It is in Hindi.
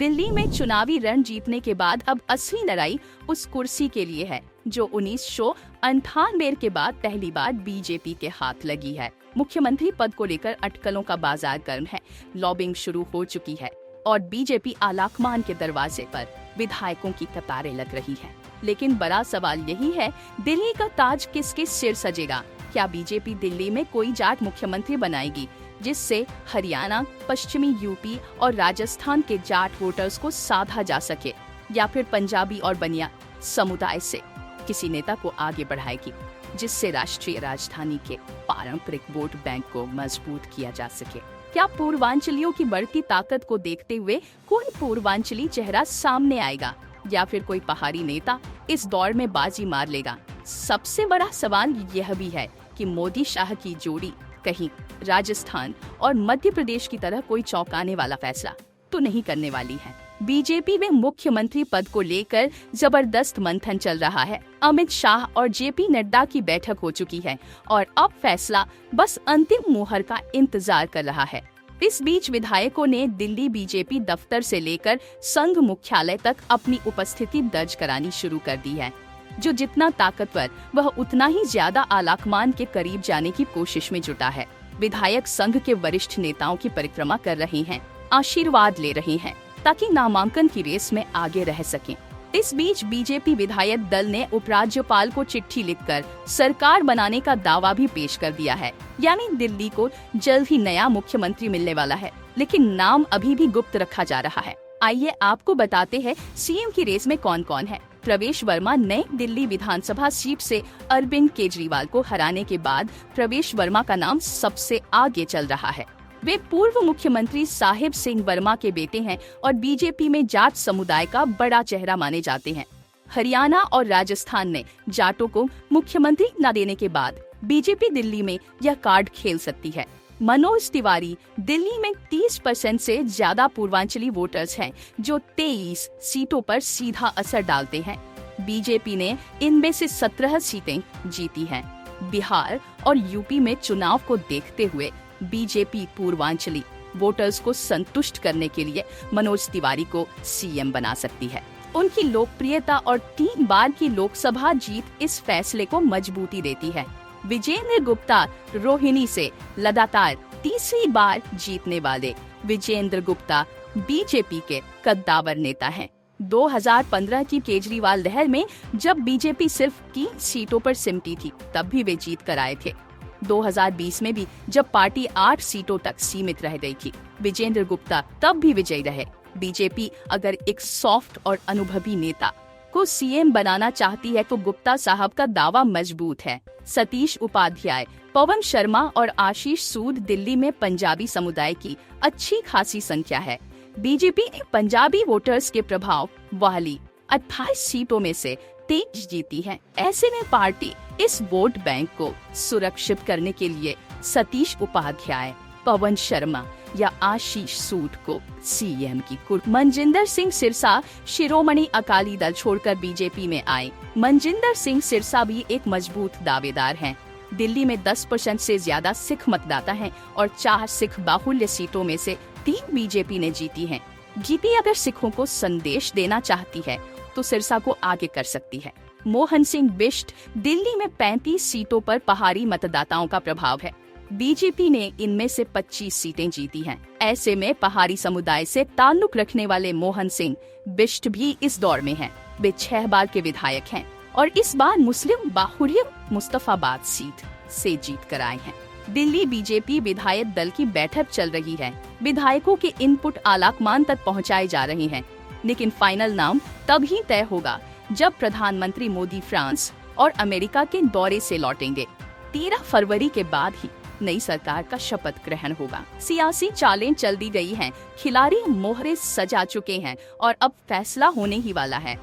दिल्ली में चुनावी रण जीतने के बाद अब असली लड़ाई उस कुर्सी के लिए है जो 1998 के बाद पहली बार बीजेपी के हाथ लगी है। मुख्यमंत्री पद को लेकर अटकलों का बाजार गर्म है, लॉबिंग शुरू हो चुकी है और बीजेपी आलाकमान के दरवाजे पर विधायकों की कतारें लग रही है। लेकिन बड़ा सवाल यही है, दिल्ली का ताज किसके सिर सजेगा? क्या बीजेपी दिल्ली में कोई जाट मुख्यमंत्री बनाएगी जिससे हरियाणा, पश्चिमी यूपी और राजस्थान के जाट वोटर्स को साधा जा सके, या फिर पंजाबी और बनिया समुदाय से किसी नेता को आगे बढ़ाएगी जिससे राष्ट्रीय राजधानी के पारंपरिक वोट बैंक को मजबूत किया जा सके? क्या पूर्वांचलियों की बढ़ती ताकत को देखते हुए कोई पूर्वांचली चेहरा सामने आएगा या फिर कोई पहाड़ी नेता इस दौर में बाजी मार लेगा? सबसे बड़ा सवाल यह भी है कि मोदी शाह की जोड़ी कहीं राजस्थान और मध्य प्रदेश की तरह कोई चौंकाने वाला फैसला तो नहीं करने वाली है। बीजेपी में मुख्यमंत्री पद को लेकर जबरदस्त मंथन चल रहा है। अमित शाह और जेपी नड्डा की बैठक हो चुकी है और अब फैसला बस अंतिम मुहर का इंतजार कर रहा है। इस बीच विधायकों ने दिल्ली बीजेपी दफ्तर से लेकर संघ मुख्यालय तक अपनी उपस्थिति दर्ज करानी शुरू कर दी है। जो जितना ताकतवर वह उतना ही ज्यादा आलाकमान के करीब जाने की कोशिश में जुटा है। विधायक संघ के वरिष्ठ नेताओं की परिक्रमा कर रहे हैं, आशीर्वाद ले रहे हैं ताकि नामांकन की रेस में आगे रह सकें। इस बीच बीजेपी विधायक दल ने उपराज्यपाल को चिट्ठी लिखकर सरकार बनाने का दावा भी पेश कर दिया है। यानी दिल्ली को जल्द ही नया मुख्यमंत्री मिलने वाला है, लेकिन नाम अभी भी गुप्त रखा जा रहा है। आइए आपको बताते हैं सीएम की रेस में कौन कौन है। प्रवेश वर्मा नई दिल्ली विधानसभा सीट से अरविंद केजरीवाल को हराने के बाद प्रवेश वर्मा का नाम सबसे आगे चल रहा है। वे पूर्व मुख्यमंत्री साहिब सिंह वर्मा के बेटे हैं और बीजेपी में जाट समुदाय का बड़ा चेहरा माने जाते हैं। हरियाणा और राजस्थान ने जाटों को मुख्यमंत्री न देने के बाद बीजेपी दिल्ली में यह कार्ड खेल सकती है। मनोज तिवारी दिल्ली में 30% से ज्यादा पूर्वांचली वोटर्स हैं, जो 23 सीटों पर सीधा असर डालते हैं। बीजेपी ने इनमें से 17 सीटें जीती हैं। बिहार और यूपी में चुनाव को देखते हुए बीजेपी पूर्वांचली वोटर्स को संतुष्ट करने के लिए मनोज तिवारी को सीएम बना सकती है। उनकी लोकप्रियता और 3 बार की लोकसभा जीत इस फैसले को मजबूती देती है। विजेंद्र गुप्ता रोहिणी से लगातार तीसरी बार जीतने वाले विजेंद्र गुप्ता बीजेपी के कद्दावर नेता हैं। 2015 की केजरीवाल लहर में जब बीजेपी सिर्फ 3 सीटों पर सिमटी थी, तब भी वे जीत कर आए थे। 2020 में भी जब पार्टी 8 सीटों तक सीमित रह गई थी, विजेंद्र गुप्ता तब भी विजयी रहे। बीजेपी अगर एक सॉफ्ट और अनुभवी नेता को सीएम बनाना चाहती है तो गुप्ता साहब का दावा मजबूत है। सतीश उपाध्याय, पवन शर्मा और आशीष सूद दिल्ली में पंजाबी समुदाय की अच्छी खासी संख्या है। बीजेपी ने पंजाबी वोटर्स के प्रभाव वाली 28 सीटों में से 23 जीती है। ऐसे में पार्टी इस वोट बैंक को सुरक्षित करने के लिए सतीश उपाध्याय, पवन शर्मा या आशीष सूद को सीएम की कुर्सी। मनजिंदर सिंह सिरसा शिरोमणि अकाली दल छोड़कर बीजेपी में आए। मनजिंदर सिंह सिरसा भी एक मजबूत दावेदार हैं। दिल्ली में 10% से ज्यादा सिख मतदाता हैं और 4 सिख बाहुल्य सीटों में से 3 बीजेपी ने जीती हैं। जीपी अगर सिखों को संदेश देना चाहती है तो सिरसा को आगे कर सकती है। मोहन सिंह बिष्ट दिल्ली में 35 सीटों पर पहाड़ी मतदाताओं का प्रभाव है। बीजेपी ने इनमें से 25 सीटें जीती हैं। ऐसे में पहाड़ी समुदाय से ताल्लुक रखने वाले मोहन सिंह बिष्ट भी इस दौर में हैं। वे 6 बार के विधायक हैं और इस बार मुस्लिम बाहुल्य मुस्तफाबाद सीट से जीत कर आए हैं। दिल्ली बीजेपी विधायक दल की बैठक चल रही है। विधायकों के इनपुट आलाकमान तक पहुंचाए जा रहे हैं, लेकिन फाइनल नाम तब ही तय होगा जब प्रधानमंत्री मोदी फ्रांस और अमेरिका के दौरे से लौटेंगे। 13 फरवरी के बाद ही नई सरकार का शपथ ग्रहण होगा। सियासी चालें चल दी गई हैं, खिलाड़ी मोहरे सजा चुके हैं और अब फैसला होने ही वाला है।